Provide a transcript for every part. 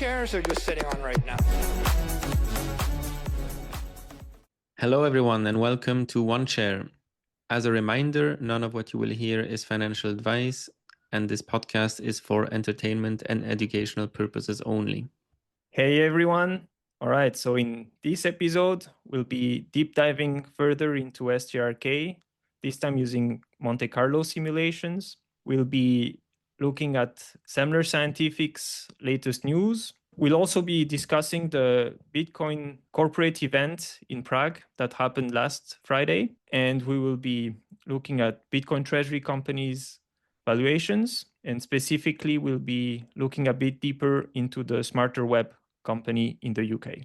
chairs are just sitting on right now. Hello, everyone, and welcome to One Chair. As a reminder, none of what you will hear is financial advice, and this podcast is for entertainment and educational purposes only. Hey, everyone. All right, so in this episode, we'll be deep diving further into STRK, this time using Monte Carlo simulations. We'll be looking at Semler Scientific's latest news. We'll also be discussing the Bitcoin corporate event in Prague that happened last Friday. And we will be looking at Bitcoin treasury companies' valuations. And specifically, we'll be looking a bit deeper into the SmarterWeb Company in the UK.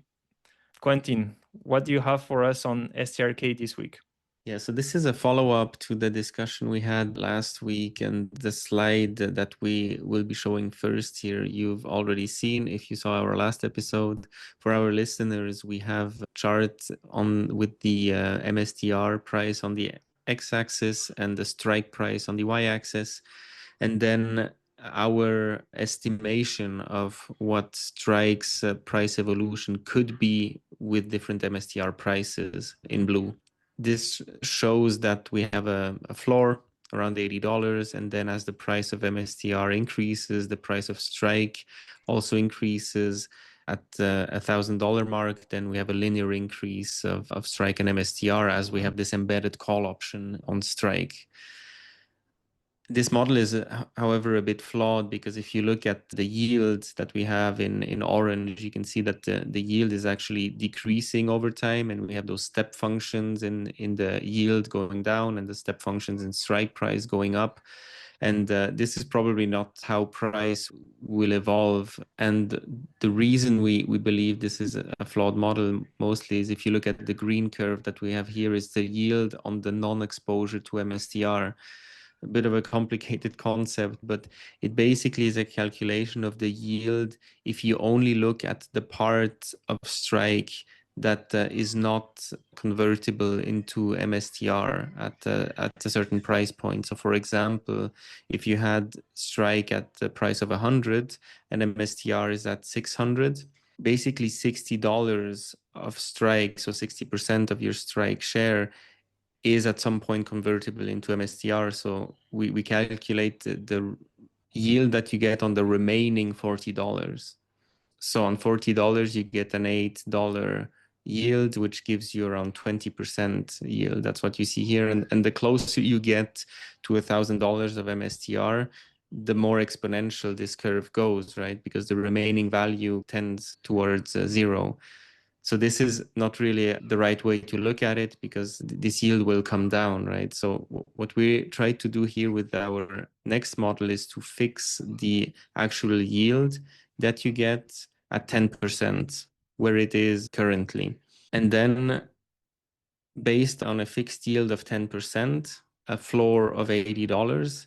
Quentin, what do you have for us on STRK this week? Yeah, so this is a follow-up to the discussion we had last week, and the slide that we will be showing first here, you've already seen if you saw our last episode. For our listeners, we have a chart with the MSTR price on the x-axis and the strike price on the y-axis, and then our estimation of what strike's price evolution could be with different MSTR prices in blue. This shows that we have a floor around $80, and then as the price of MSTR increases, the price of strike also increases. At $1,000 mark, then we have a linear increase of strike and MSTR as we have this embedded call option on strike. This model is, however, a bit flawed because if you look at the yield that we have in orange, you can see that the yield is actually decreasing over time, and we have those step functions in the yield going down and the step functions in strike price going up. And this is probably not how price will evolve. And the reason we believe this is a flawed model mostly is if you look at the green curve that we have here is the yield on the non-exposure to MSTR. A bit of a complicated concept, but it basically is a calculation of the yield if you only look at the part of strike that is not convertible into MSTR at a certain price point. So for example, if you had strike at the price of 100 and MSTR is at 600, basically $60 of strike, so 60% of your strike share is at some point convertible into MSTR. So we calculate the yield that you get on the remaining $40. So on $40, you get an $8 yield, which gives you around 20% yield. That's what you see here. And the closer you get to $1,000 of MSTR, the more exponential this curve goes, right? Because the remaining value tends towards zero. So this is not really the right way to look at it because this yield will come down, right? So what we try to do here with our next model is to fix the actual yield that you get at 10%, where it is currently. And then based on a fixed yield of 10%, a floor of $80,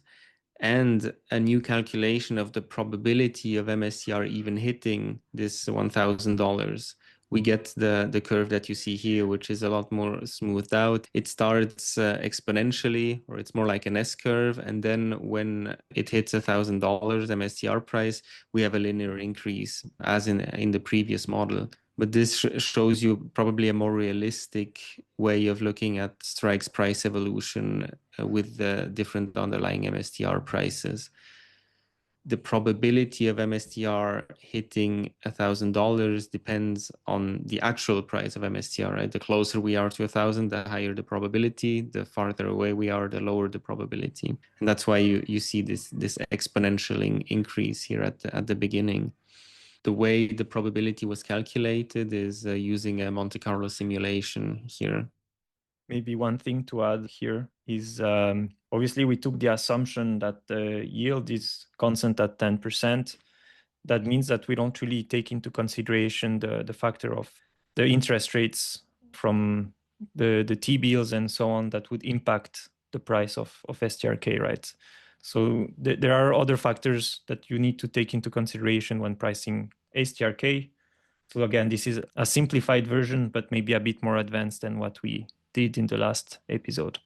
and a new calculation of the probability of MSTR even hitting this $1,000, we get the curve that you see here, which is a lot more smoothed out. It starts exponentially, or it's more like an S curve. And then when it hits $1,000 MSTR price, we have a linear increase as in the previous model. But this shows you probably a more realistic way of looking at strike's price evolution with the different underlying MSTR prices. The probability of MSTR hitting $1,000 depends on the actual price of MSTR, right? The closer we are to 1,000, the higher the probability. The farther away we are, the lower the probability. And that's why you see this exponential increase here at the beginning. The way the probability was calculated is using a Monte Carlo simulation here. Maybe one thing to add here is obviously we took the assumption that the yield is constant at 10%. That means that we don't really take into consideration the factor of the interest rates from the T-bills and so on that would impact the price of STRK, right? So there are other factors that you need to take into consideration when pricing STRK. So again, this is a simplified version, but maybe a bit more advanced than what we did in the last episode.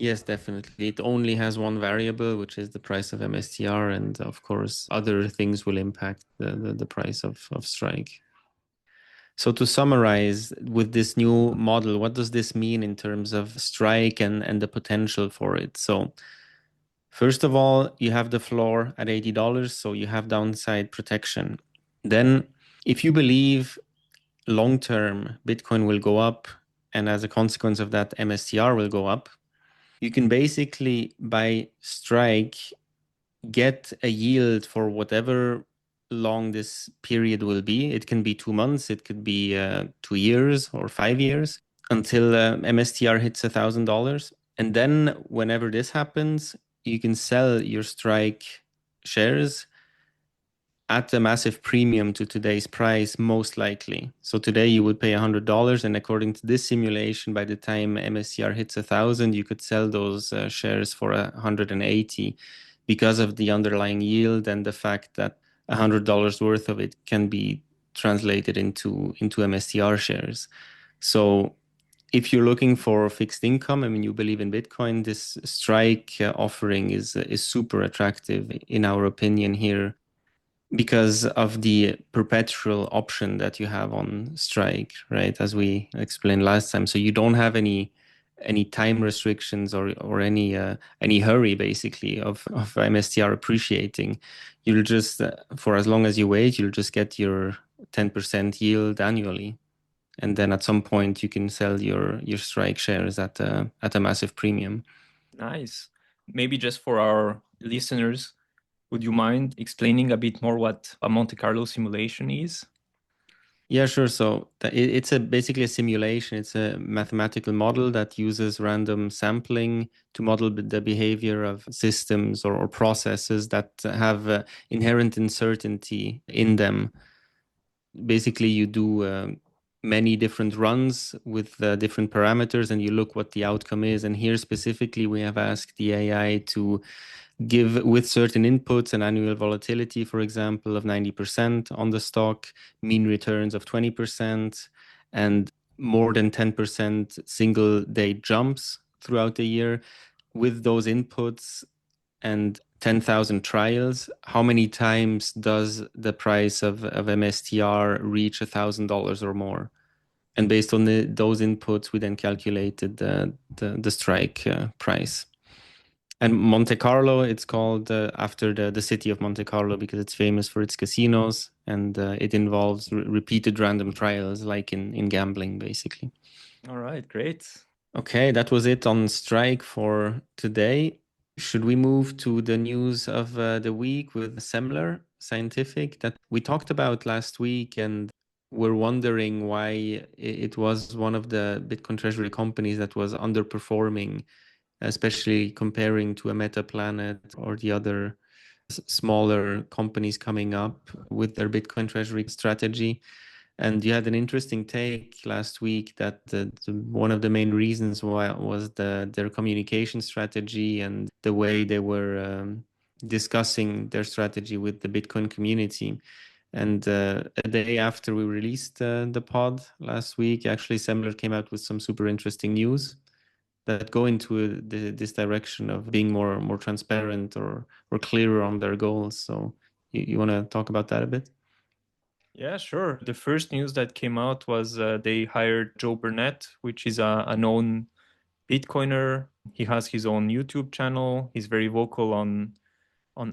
Yes, definitely. It only has one variable, which is the price of MSTR, and of course, other things will impact the price of Strike. So to summarize, with this new model, what does this mean in terms of Strike and the potential for it? So first of all, you have the floor at $80, so you have downside protection. Then if you believe long-term Bitcoin will go up, and as a consequence of that, MSTR will go up, you can basically, by Strike, get a yield for whatever long this period will be. It can be 2 months, it could be 2 years or 5 years until MSTR hits $1,000. And then whenever this happens, you can sell your Strike shares at a massive premium to today's price, most likely. So today you would pay $100, and according to this simulation, by the time MSCR hits 1,000, you could sell those shares for 180 because of the underlying yield and the fact that $100 worth of it can be translated into MSCR shares. So if you're looking for fixed income, I mean, you believe in Bitcoin, this Strike offering is super attractive in our opinion here, because of the perpetual option that you have on Strike, right? As we explained last time. So you don't have any time restrictions or any hurry basically of MSTR appreciating. You'll just for as long as you wait, you'll just get your 10% yield annually. And then at some point you can sell your Strike shares at a massive premium. Nice. Maybe just for our listeners, would you mind explaining a bit more what a Monte Carlo simulation is? Yeah, sure. So it's basically a simulation. It's a mathematical model that uses random sampling to model the behavior of systems or processes that have inherent uncertainty in them. Basically, you do many different runs with different parameters, and you look what the outcome is. And here specifically, we have asked the AI to give, with certain inputs, an annual volatility, for example, of 90% on the stock, mean returns of 20%, and more than 10% single day jumps throughout the year. With those inputs and 10,000 trials, how many times does the price of MSTR reach $1,000 or more? And based on those inputs, we then calculated the Strike price. And Monte Carlo, it's called after the city of Monte Carlo because it's famous for its casinos, and it involves repeated random trials like in gambling, basically. All right, great. Okay, that was it on Strike for today. Should we move to the news of the week with Semler Scientific that we talked about last week, and we're wondering why it was one of the Bitcoin treasury companies that was underperforming, especially comparing to a MetaPlanet or the other smaller companies coming up with their Bitcoin treasury strategy. And you had an interesting take last week that one of the main reasons why was their communication strategy and the way they were discussing their strategy with the Bitcoin community. And a day after we released the pod last week, actually Semler came out with some super interesting news that go into this direction of being more transparent or clearer on their goals. So you want to talk about that a bit? Yeah, sure. The first news that came out was they hired Joe Burnett, which is a known Bitcoiner. He has his own YouTube channel. He's very vocal on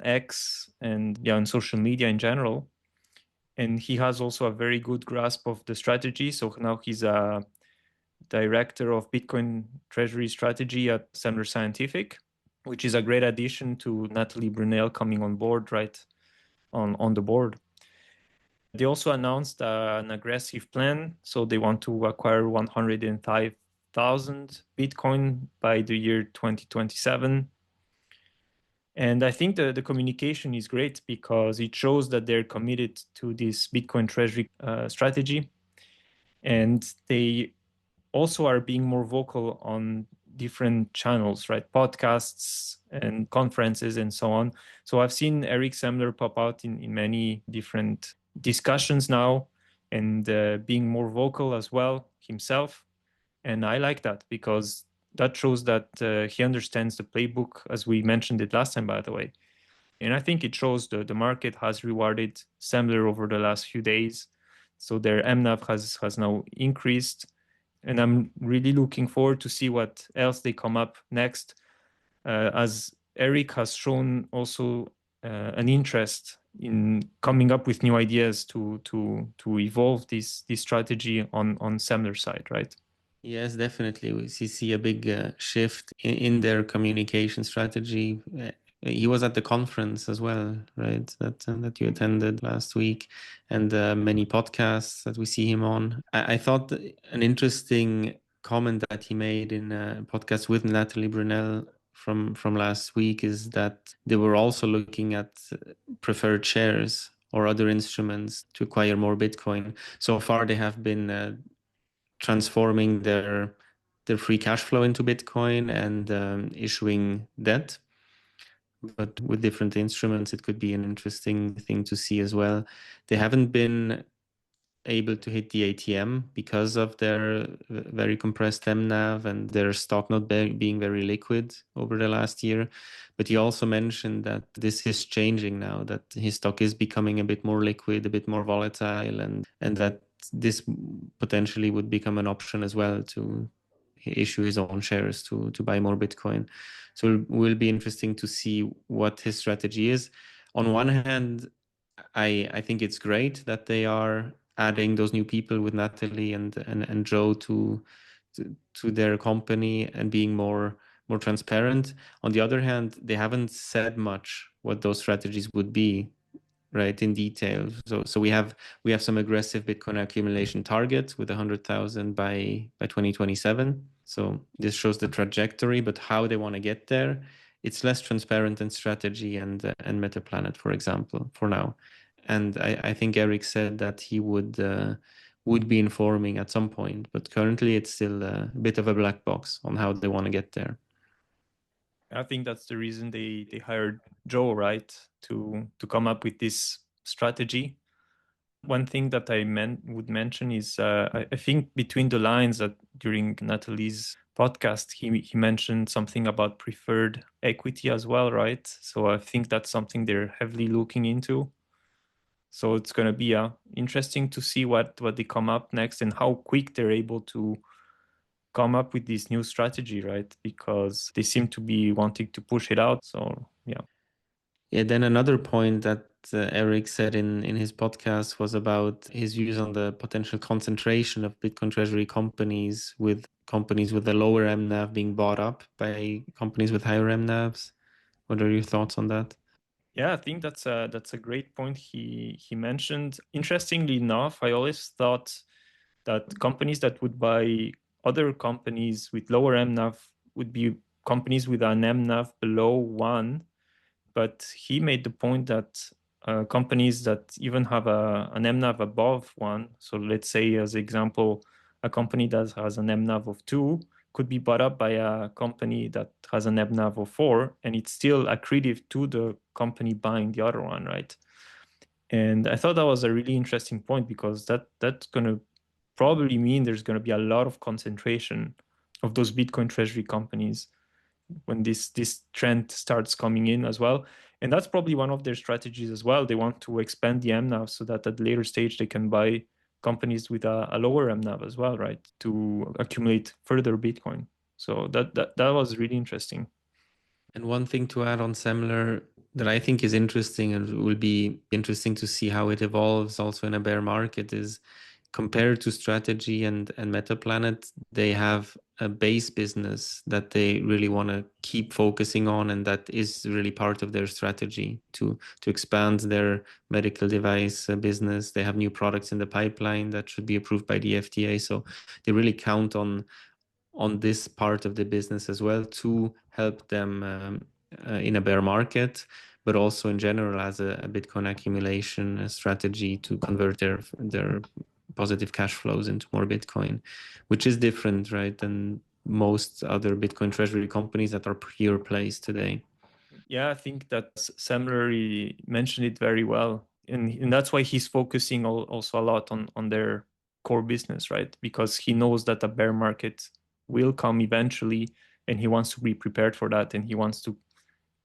X and on social media in general. And he has also a very good grasp of the strategy. So now he's a director of Bitcoin treasury strategy at Semler Scientific, which is a great addition to Natalie Brunel coming on board, right on the board. They also announced an aggressive plan. So they want to acquire 105,000 Bitcoin by the year 2027. And I think the communication is great because it shows that they're committed to this Bitcoin treasury strategy. And they also are being more vocal on different channels, right? Podcasts and conferences and so on. So I've seen Eric Semler pop out in many different discussions now and being more vocal as well himself. And I like that because that shows that he understands the playbook, as we mentioned it last time, by the way. And I think it shows the market has rewarded Semler over the last few days. So their mNAV has now increased. And I'm really looking forward to see what else they come up next. As Eric has shown also an interest in coming up with new ideas to evolve this strategy on Semler side, right? Yes, definitely. We see a big shift in their communication strategy. He was at the conference as well, right? That you attended last week, and many podcasts that we see him on. I thought an interesting comment that he made in a podcast with Natalie Brunel from last week is that they were also looking at preferred shares or other instruments to acquire more Bitcoin. So far, they have been transforming their free cash flow into Bitcoin and issuing debt. But with different instruments, it could be an interesting thing to see as well. They haven't been able to hit the ATM because of their very compressed mNAV and their stock not being very liquid over the last year. But he also mentioned that this is changing now, that his stock is becoming a bit more liquid, a bit more volatile, and that this potentially would become an option as well to issue his own shares to buy more Bitcoin. So it will be interesting to see what his strategy is. On one hand, I think it's great that they are adding those new people with Natalie and Joe to their company and being more transparent. On the other hand, they haven't said much what those strategies would be, right, in detail. So we have some aggressive Bitcoin accumulation targets with 100,000 by 2027. So this shows the trajectory, but how they want to get there, it's less transparent in strategy and MetaPlanet, for example, for now. And I think Eric said that he would be informing at some point, but currently it's still a bit of a black box on how they want to get there. I think that's the reason they hired Joe, right, to come up with this strategy. One thing that I would mention is I think between the lines that during Natalie's podcast, he mentioned something about preferred equity as well, right? So I think that's something they're heavily looking into. So it's going to be interesting to see what they come up next and how quick they're able to come up with this new strategy, right? Because they seem to be wanting to push it out. So yeah. Yeah, then another point that Eric said in his podcast was about his views on the potential concentration of Bitcoin treasury companies with a lower mNAV being bought up by companies with higher mNAVs. What are your thoughts on that? Yeah, I think that's a great point he mentioned. Interestingly enough, I always thought that companies that would buy other companies with lower mNAV would be companies with an mNAV below 1. But he made the point that companies that even have an mNAV above 1, so let's say as example, a company that has an mNAV of 2 could be bought up by a company that has an mNAV of 4, and it's still accretive to the company buying the other one, right? And I thought that was a really interesting point because that's going to probably mean there's going to be a lot of concentration of those Bitcoin treasury companies when this trend starts coming in as well. And that's probably one of their strategies as well. They want to expand the mNAV so that at a later stage they can buy companies with a lower mNAV as well, right? To accumulate further Bitcoin. So that was really interesting. And one thing to add on Semler that I think is interesting and will be interesting to see how it evolves also in a bear market is compared to strategy and MetaPlanet, they have a base business that they really want to keep focusing on, and that is really part of their strategy to expand their medical device business. They have new products in the pipeline that should be approved by the FDA, so they really count on this part of the business as well to help them in a bear market, but also in general as a Bitcoin accumulation strategy to convert their positive cash flows into more Bitcoin, which is different, right, than most other Bitcoin treasury companies that are pure plays today. Yeah, I think that Semler mentioned it very well. And that's why he's focusing also a lot on their core business, right? Because he knows that a bear market will come eventually, and he wants to be prepared for that, and he wants to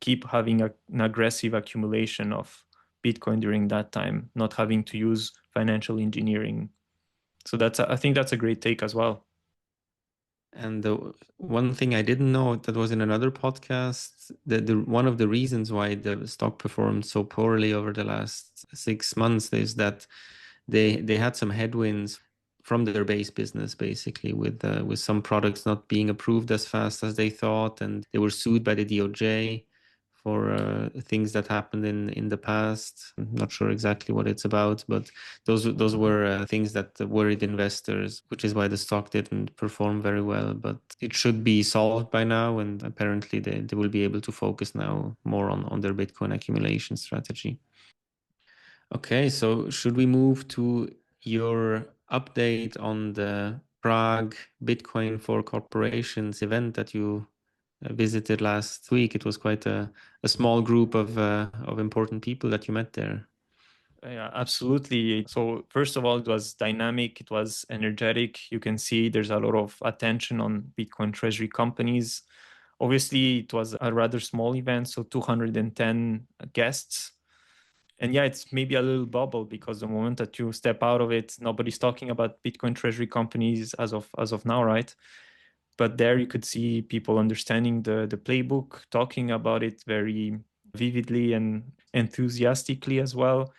keep having an aggressive accumulation of Bitcoin during that time, not having to use financial engineering. So I think that's a great take as well. And the one thing I didn't know that was in another podcast, that one of the reasons why the stock performed so poorly over the last 6 months is that they had some headwinds from their base business, basically, with some products not being approved as fast as they thought, and they were sued by the DOJ for things that happened in the past. I'm not sure exactly what it's about, but those were things that worried investors, which is why the stock didn't perform very well. But it should be solved by now, and apparently they will be able to focus now more on their Bitcoin accumulation strategy. Okay, so should we move to your update on the Prague Bitcoin for Corporations event that you visited last week? It was quite a small group of important people that you met there. Yeah, absolutely. So first of all, it was dynamic, it was energetic. You can see there's a lot of attention on Bitcoin treasury companies. Obviously, it was a rather small event, so 210 guests. And yeah, it's maybe a little bubble because the moment that you step out of it, nobody's talking about Bitcoin treasury companies as of now, right? But there you could see people understanding the playbook, talking about it very vividly and enthusiastically as well.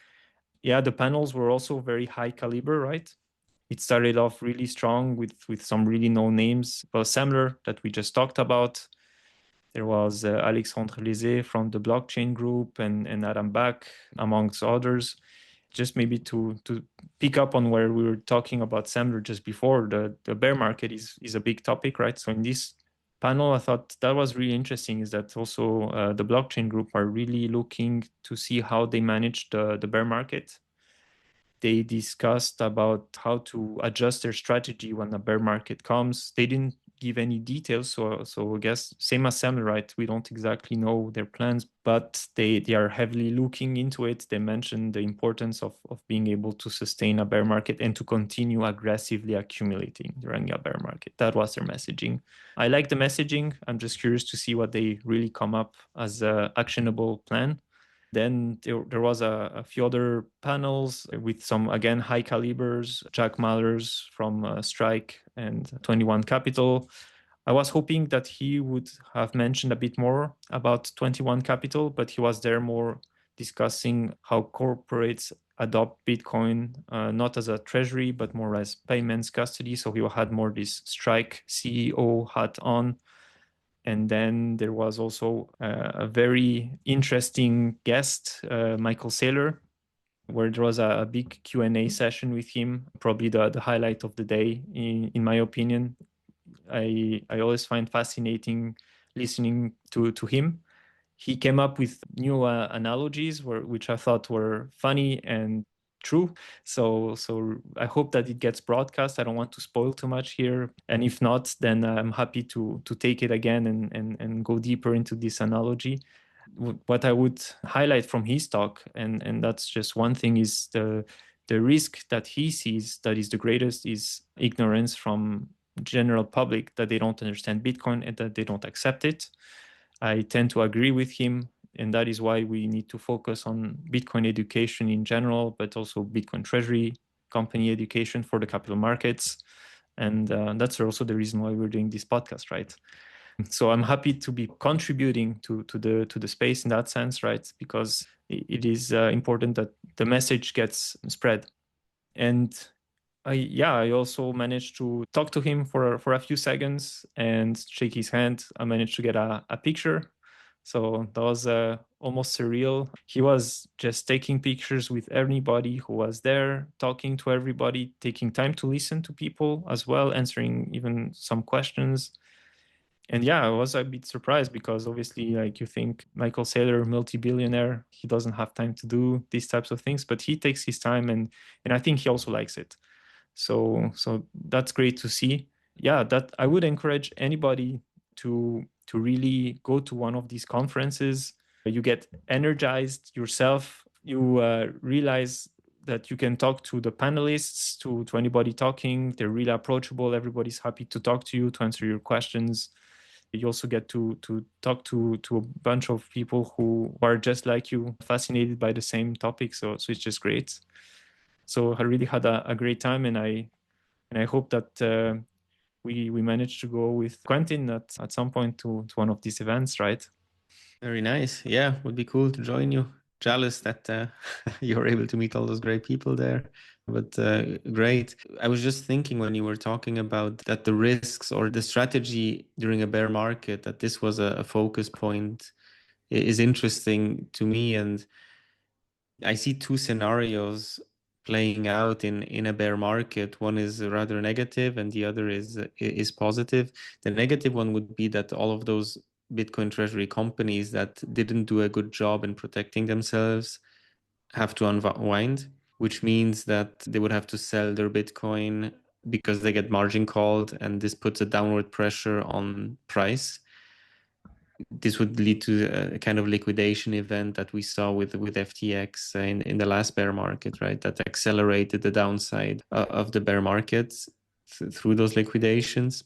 Yeah, the panels were also very high caliber, right? It started off really strong with some really known names. Well, Semler that we just talked about. There was Alexandre Lézé from the blockchain group and Adam Back, amongst others. Just maybe to pick up on where we were talking about Semler just before, the bear market is a big topic, right? So in this panel, I thought that was really interesting, is that also the blockchain group are really looking to see how they manage the bear market. They discussed about how to adjust their strategy when a bear market comes. They didn't give any details, so I guess same as Semler, right? We don't exactly know their plans, but they are heavily looking into it. They mentioned the importance of being able to sustain a bear market and to continue aggressively accumulating during a bear market. That was their messaging. I like the messaging. I'm just curious to see what they really come up as an actionable plan. Then there was a few other panels with some, again, high calibers, Jack Mallers from STRK and 21 Capital. I was hoping that he would have mentioned a bit more about 21 Capital, but he was there more discussing how corporates adopt Bitcoin, not as a treasury, but more as payments custody. So he had more this STRK CEO hat on. And then there was also a very interesting guest, Michael Saylor, where there was a big Q&A session with him, probably the highlight of the day, in my opinion. I always find fascinating listening to him. He came up with new analogies which I thought were funny and true. So I hope that it gets broadcast. I don't want to spoil too much here. And if not, then I'm happy to take it again and go deeper into this analogy. What I would highlight from his talk, and that's just one thing, is the risk that he sees that is the greatest is ignorance from general public, that they don't understand Bitcoin and that they don't accept it. I tend to agree with him, and that is why we need to focus on Bitcoin education in general, but also Bitcoin treasury company education for the capital markets. And that's also the reason why we're doing this podcast, right? So I'm happy to be contributing to the space in that sense, right? Because it is important that the message gets spread. And I also managed to talk to him for a few seconds and shake his hand. I managed to get a picture. So that was almost surreal. He was just taking pictures with anybody who was there, talking to everybody, taking time to listen to people as well, answering even some questions. And yeah, I was a bit surprised because obviously, like, you think Michael Saylor, multi-billionaire, he doesn't have time to do these types of things, but he takes his time, and I think he also likes it. So that's great to see. Yeah, that I would encourage anybody to really go to one of these conferences. You get energized yourself. You realize that you can talk to the panelists, to anybody talking. They're really approachable. Everybody's happy to talk to you, to answer your questions. You also get to talk to a bunch of people who are just like you, fascinated by the same topic. So it's just great. So I really had a great time, and I hope that we managed to go with Quentin at some point to one of these events, right? Very nice. Yeah, would be cool to join you. Jealous that you were able to meet all those great people there. But great. I was just thinking when you were talking about that the risks or the strategy during a bear market, that this was a focus point is interesting to me. And I see two scenarios playing out in a bear market. One is rather negative and the other is positive. The negative one would be that all of those Bitcoin treasury companies that didn't do a good job in protecting themselves have to unwind, which means that they would have to sell their Bitcoin because they get margin called, and this puts a downward pressure on price. This would lead to a kind of liquidation event that we saw with FTX in the last bear market, right? That accelerated the downside of the bear markets through those liquidations.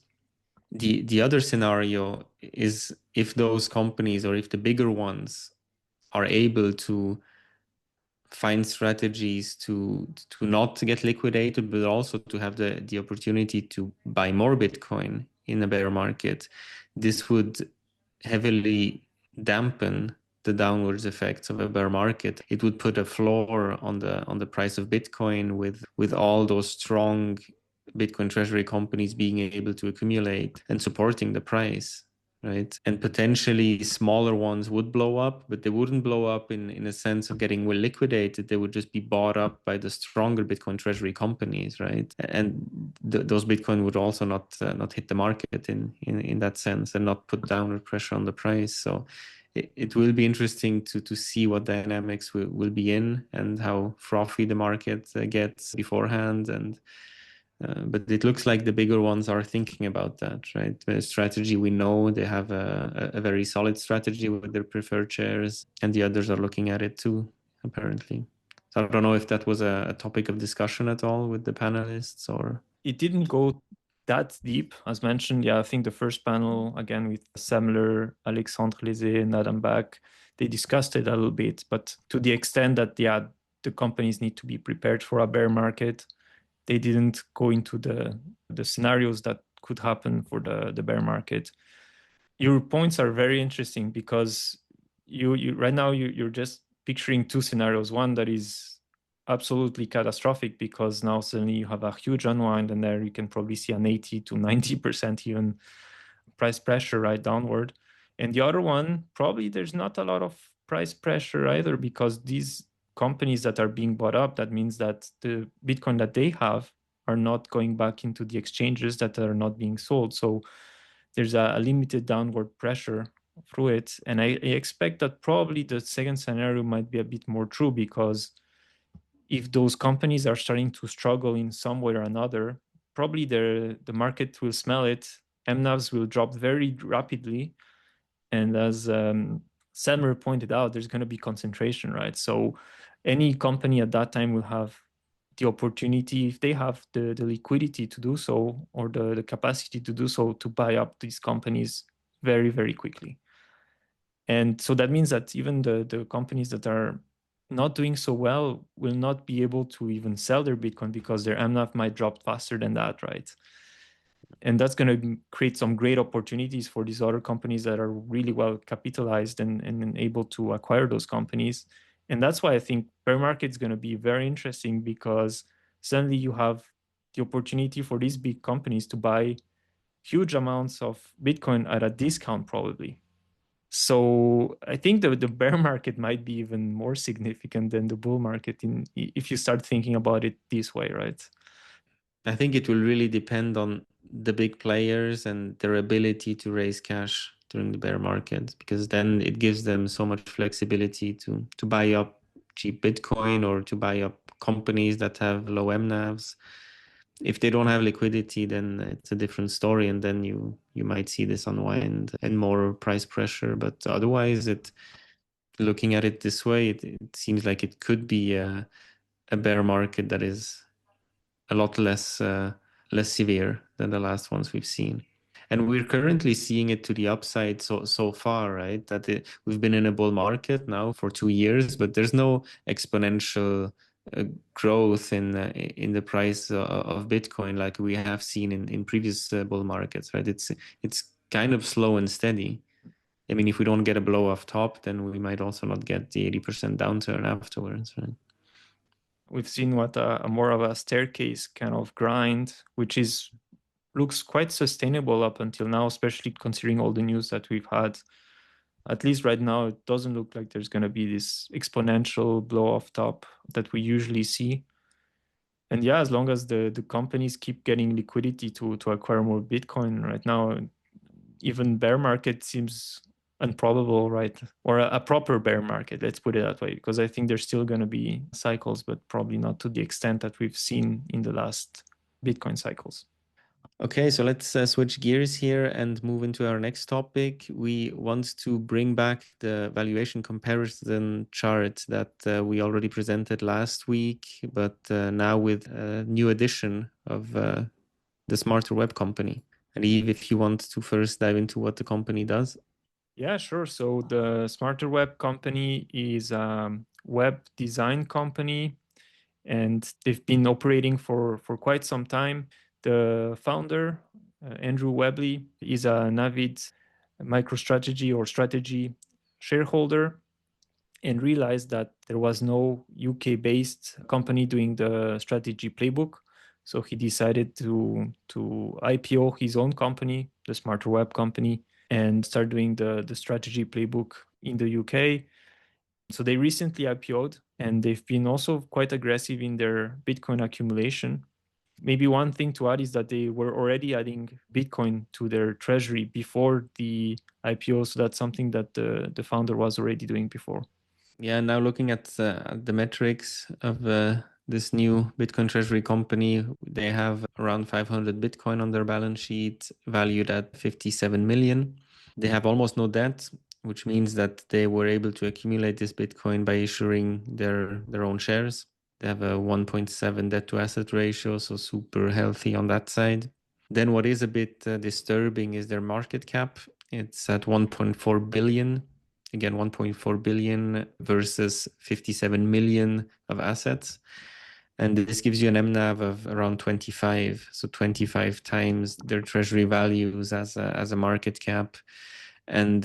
The other scenario is if those companies or if the bigger ones are able to find strategies to not get liquidated, but also to have the opportunity to buy more Bitcoin in a bear market, this would heavily dampen the downwards effects of a bear market. It would put a floor on the price of Bitcoin with all those strong Bitcoin treasury companies being able to accumulate and supporting the price, right? And potentially smaller ones would blow up, but they wouldn't blow up in a sense of getting well liquidated. They would just be bought up by the stronger Bitcoin treasury companies, right? And those Bitcoin would also not hit the market in that sense and not put downward pressure on the price. So it will be interesting to see what dynamics will be in and how frothy the market gets beforehand. And but it looks like the bigger ones are thinking about that, right? The strategy, we know they have a very solid strategy with their preferred shares, and the others are looking at it too, apparently. So I don't know if that was a topic of discussion at all with the panelists, or it didn't go that deep, as mentioned. Yeah, I think the first panel, again, with Semler, Alexandre Lézé, and Adam Back, they discussed it a little bit, but to the extent that, yeah, the companies need to be prepared for a bear market. They didn't go into the scenarios that could happen for the bear market. Your points are very interesting because you right now you're just picturing two scenarios. One that is absolutely catastrophic because now suddenly you have a huge unwind, and there you can probably see an 80 to 90% even price pressure right downward. And the other one, probably there's not a lot of price pressure either, because these companies that are being bought up, that means that the Bitcoin that they have are not going back into the exchanges that are not being sold. So there's a limited downward pressure through it. And I expect that probably the second scenario might be a bit more true, because if those companies are starting to struggle in some way or another, probably the market will smell it. mNAVs will drop very rapidly. And as Semler pointed out, there's going to be concentration, right? So any company at that time will have the opportunity, if they have the liquidity to do so, or the capacity to do so, to buy up these companies very, very quickly. And so that means that even the companies that are not doing so well will not be able to even sell their Bitcoin, because their mNAV might drop faster than that, right? And that's going to create some great opportunities for these other companies that are really well capitalized and able to acquire those companies. And that's why I think bear market is going to be very interesting, because suddenly you have the opportunity for these big companies to buy huge amounts of Bitcoin at a discount, probably. So I think the bear market might be even more significant than the bull market if you start thinking about it this way, right? I think it will really depend on the big players and their ability to raise cash during the bear market, because then it gives them so much flexibility to buy up cheap Bitcoin or to buy up companies that have low mNAVs. If they don't have liquidity, then it's a different story, and then you might see this unwind and more price pressure. But otherwise, looking at it this way, it seems like it could be a a bear market that is a lot less severe than the last ones we've seen. And we're currently seeing it to the upside so far, right? We've been in a bull market now for 2 years, but there's no exponential growth in the price of Bitcoin like we have seen in previous bull markets, right? It's kind of slow and steady. I mean, if we don't get a blow off top, then we might also not get the 80% downturn afterwards, right? We've seen what a more of a staircase kind of grind, which looks quite sustainable up until now, especially considering all the news that we've had. At least right now, it doesn't look like there's going to be this exponential blow off top that we usually see. And yeah, as long as the companies keep getting liquidity to acquire more Bitcoin right now, even bear market seems improbable, right? Or a proper bear market, let's put it that way, because I think there's still going to be cycles, but probably not to the extent that we've seen in the last Bitcoin cycles. Okay, so let's switch gears here and move into our next topic. We want to bring back the valuation comparison chart that we already presented last week, but now with a new edition of the SmarterWeb Company. And Eve, if you want to first dive into what the company does. Yeah, sure. So the SmarterWeb Company is a web design company, and they've been operating for quite some time. The founder, Andrew Webley, is an avid MicroStrategy or strategy shareholder and realized that there was no UK-based company doing the strategy playbook. So he decided to IPO his own company, the SmarterWeb Company, and start doing the strategy playbook in the UK. So they recently IPO'd, and they've been also quite aggressive in their Bitcoin accumulation. Maybe one thing to add is that they were already adding Bitcoin to their treasury before the IPO. So that's something that the founder was already doing before. Yeah, now looking at the metrics of this new Bitcoin treasury company, they have around 500 Bitcoin on their balance sheet, valued at 57 million. They have almost no debt, which means that they were able to accumulate this Bitcoin by issuing their own shares. They have a 1.7 debt to asset ratio, so super healthy on that side. Then what is a bit disturbing is their market cap. It's at 1.4 billion. Again, 1.4 billion versus 57 million of assets. And this gives you an mNAV of around 25. So 25 times their treasury values as a market cap. And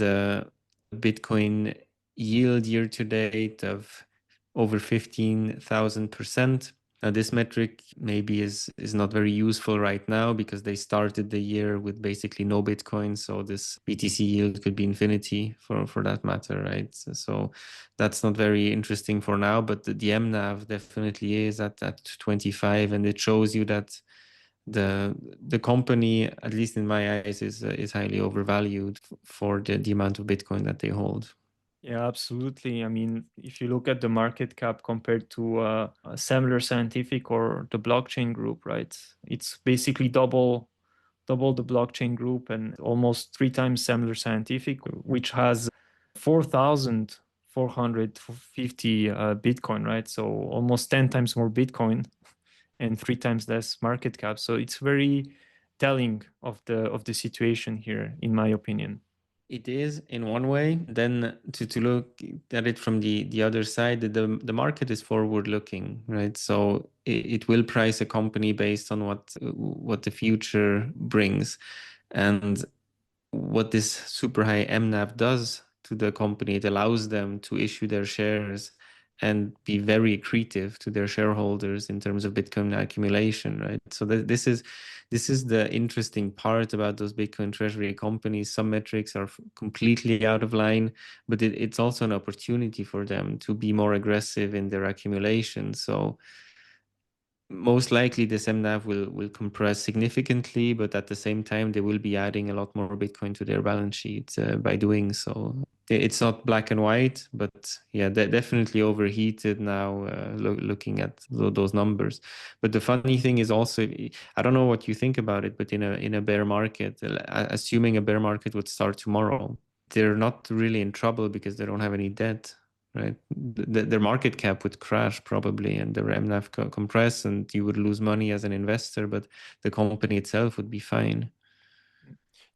Bitcoin yield year to date of over 15,000%. Now, this metric maybe is not very useful right now because they started the year with basically no Bitcoin. So this BTC yield could be infinity for that matter, right? So that's not very interesting for now, but the mNAV definitely is at 25, and it shows you that the company, at least in my eyes, is highly overvalued for the amount of Bitcoin that they hold. Yeah, absolutely. I mean, if you look at the market cap compared to Semler Scientific or the blockchain group, right? It's basically double the blockchain group and almost 3 times Semler Scientific, which has 4,450 Bitcoin, right? So almost 10 times more Bitcoin and 3 times less market cap. So it's very telling of the situation here, in my opinion. It is in one way. Then to look at it from the other side, the market is forward looking, right? So it will price a company based on what the future brings. And what this super high mNAV does to the company, it allows them to issue their shares and be very accretive to their shareholders in terms of Bitcoin accumulation, right? So this is the interesting part about those Bitcoin treasury companies. Some metrics are completely out of line, but it's also an opportunity for them to be more aggressive in their accumulation. So most likely this mNAV will compress significantly, but at the same time, they will be adding a lot more Bitcoin to their balance sheet by doing so. It's not black and white, but yeah, they're definitely overheated now looking at those numbers. But the funny thing is also, I don't know what you think about it, but in a bear market, assuming a bear market would start tomorrow, they're not really in trouble because they don't have any debt. right? Their market cap would crash probably, and their mNAV compress, and you would lose money as an investor, but the company itself would be fine.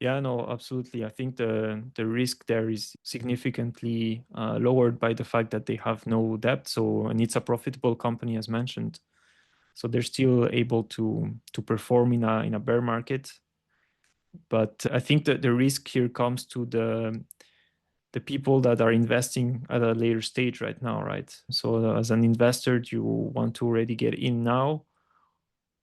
Yeah, no, absolutely. I think the risk there is significantly lowered by the fact that they have no debt. So, and it's a profitable company, as mentioned. So they're still able to perform in a bear market. But I think that the risk here comes to the people that are investing at a later stage right now, right? So as an investor, do you want to already get in now,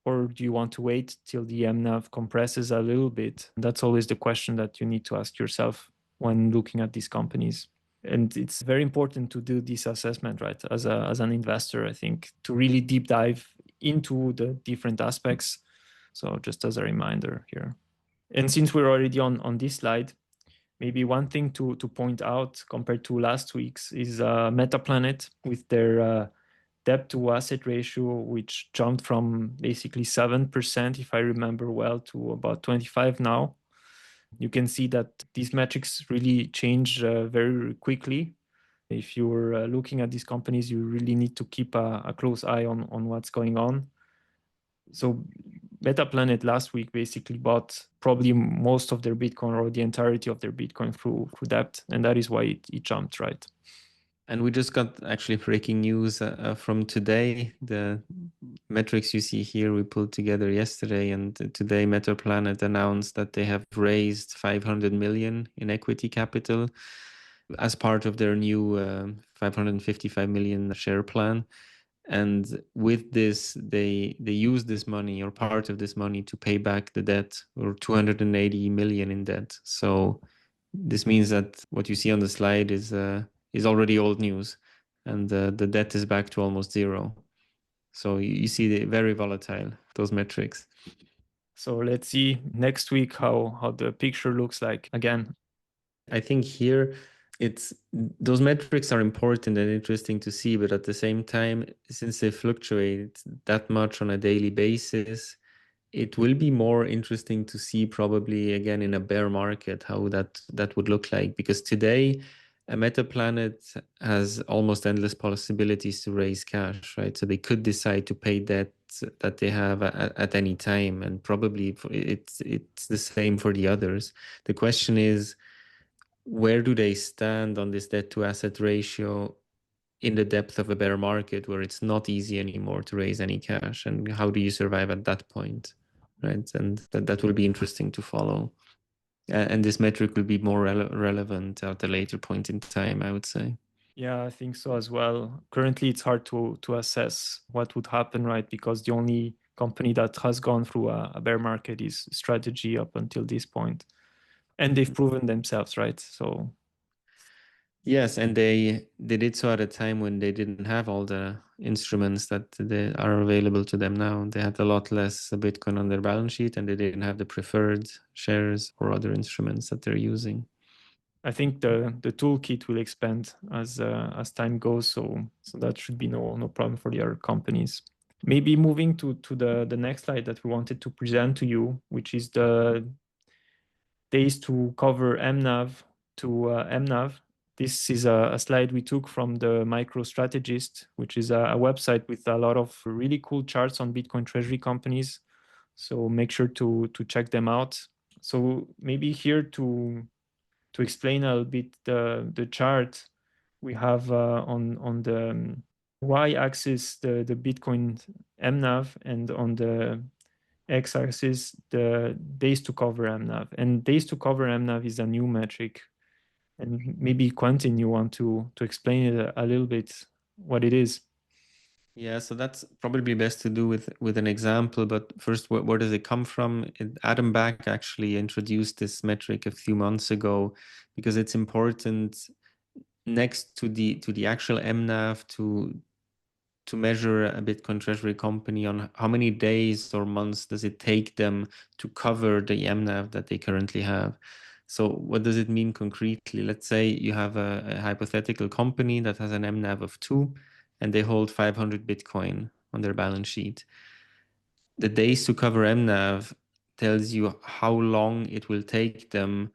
or do you want to wait till the mNAV compresses a little bit? That's always the question that you need to ask yourself when looking at these companies. And it's very important to do this assessment, right? As an investor, I think, to really deep dive into the different aspects. So just as a reminder here. And since we're already on this slide, maybe one thing to point out compared to last week's is MetaPlanet with their debt to asset ratio, which jumped from basically 7%, if I remember well, to about 25 now. You can see that these metrics really change very quickly. If you're looking at these companies, you really need to keep a close eye on what's going on. So MetaPlanet last week basically bought probably most of their Bitcoin or the entirety of their Bitcoin through debt. And that is why it jumped, right? And we just got actually breaking news from today. The metrics you see here we pulled together yesterday, and today MetaPlanet announced that they have raised 500 million in equity capital as part of their new 555 million share plan. And with this, they use this money or part of this money to pay back the debt, or 280 million in debt. So this means that what you see on the slide is already old news, and the debt is back to almost zero. So you see the very volatile, those metrics. So let's see next week how the picture looks like again. I think here those metrics are important and interesting to see, but at the same time, since they fluctuate that much on a daily basis, it will be more interesting to see probably again in a bear market how that would look like, because today a MetaPlanet has almost endless possibilities to raise cash, right? So they could decide to pay debt that they have at any time, and probably it's the same for the others. The question is, where do they stand on this debt to asset ratio in the depth of a bear market where it's not easy anymore to raise any cash, and how do you survive at that point, right? And that will be interesting to follow. And this metric will be more relevant at a later point in time, I would say. Yeah, I think so as well. Currently, it's hard to assess what would happen, right? Because the only company that has gone through a bear market is Strategy up until this point. And they've proven themselves, right? So yes, and they did so at a time when they didn't have all the instruments that they are available to them now. They had a lot less Bitcoin on their balance sheet, and they didn't have the preferred shares or other instruments that they're using. I think the toolkit will expand as time goes, so that should be no problem for the other companies. Maybe moving to the next slide that we wanted to present to you, which is the days to cover mNAV to mNAV. This is a slide we took from the MicroStrategist, which is a website with a lot of really cool charts on Bitcoin treasury companies. So make sure to check them out. So maybe here to explain a little bit the chart, we have on the y-axis the Bitcoin mNAV, and on the x-axis the days to cover mNAV. And days to cover mNAV is a new metric. And maybe Quentin, you want to explain it a little bit what it is. Yeah, so that's probably best to do with an example. But first, where does it come from? Adam Back actually introduced this metric a few months ago, because it's important next to the actual mNAV to measure a Bitcoin treasury company on how many days or months does it take them to cover the mNAV that they currently have. So what does it mean concretely? Let's say you have a hypothetical company that has an mNAV of 2, and they hold 500 Bitcoin on their balance sheet. The days to cover mNAV tells you how long it will take them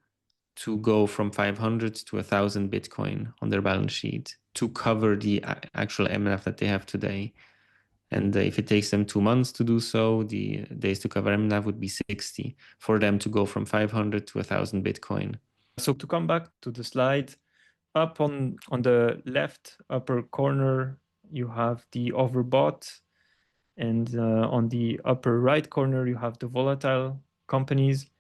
to go from 500 to 1,000 Bitcoin on their balance sheet to cover the actual mNAV that they have today. And if it takes them 2 months to do so, the days to cover mNAV would be 60 for them to go from 500 to 1,000 Bitcoin. So to come back to the slide, up on the left upper corner, you have the overbought. And on the upper right corner, you have the volatile companies.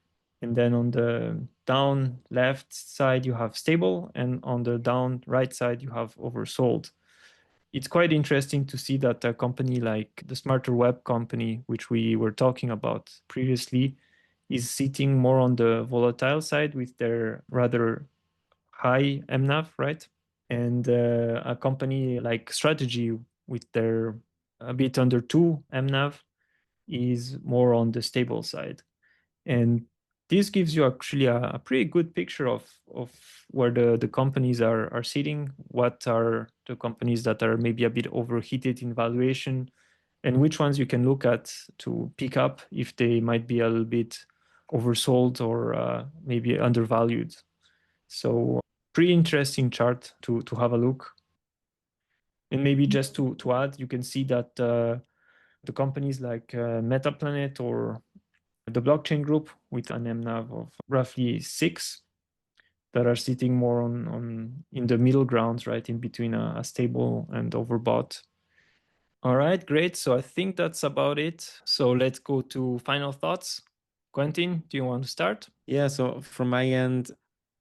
And then on the down left side, you have stable. And on the down right side, you have oversold. It's quite interesting to see that a company like the SmarterWeb Company, which we were talking about previously, is sitting more on the volatile side with their rather high mNAV, right? And a company like Strategy with their a bit under 2 mNAV is more on the stable side. And this gives you actually a pretty good picture of where the companies are sitting, what are the companies that are maybe a bit overheated in valuation, and which ones you can look at to pick up if they might be a little bit oversold or maybe undervalued. So pretty interesting chart to have a look. And maybe just to add, you can see that the companies like MetaPlanet or the blockchain group with an mNAV of roughly 6 that are sitting more on in the middle grounds, right, in between a stable and overbought. All right, great. So I think that's about it. So let's go to final thoughts. Quentin, do you want to start? Yeah, so from my end,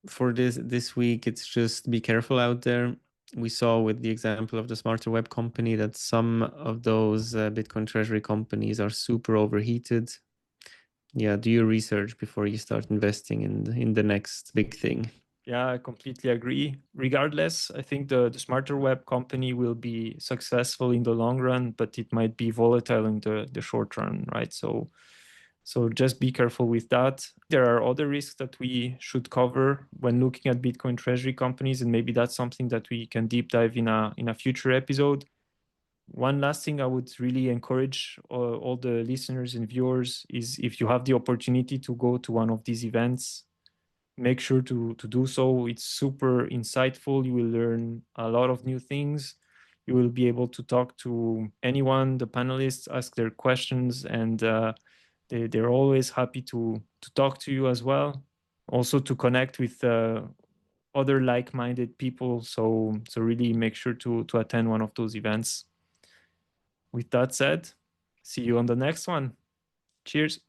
for this week, it's just be careful out there. We saw with the example of the SmarterWeb Company that some of those Bitcoin treasury companies are super overheated. Yeah, do your research before you start investing in the next big thing. Yeah, I completely agree. Regardless, I think the SmarterWeb Company will be successful in the long run, but it might be volatile in the short run, right? So just be careful with that. There are other risks that we should cover when looking at Bitcoin treasury companies, and maybe that's something that we can deep dive in a future episode. One last thing I would really encourage all the listeners and viewers is if you have the opportunity to go to one of these events, make sure to do so. It's super insightful. You will learn a lot of new things. You will be able to talk to anyone, the panelists, ask their questions, and they're always happy to talk to you as well. Also to connect with other like-minded people. So really make sure to attend one of those events. With that said, see you on the next one. Cheers.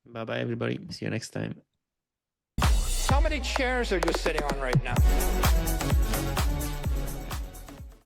Bye-bye, everybody. See you next time. How many chairs are you sitting on right now?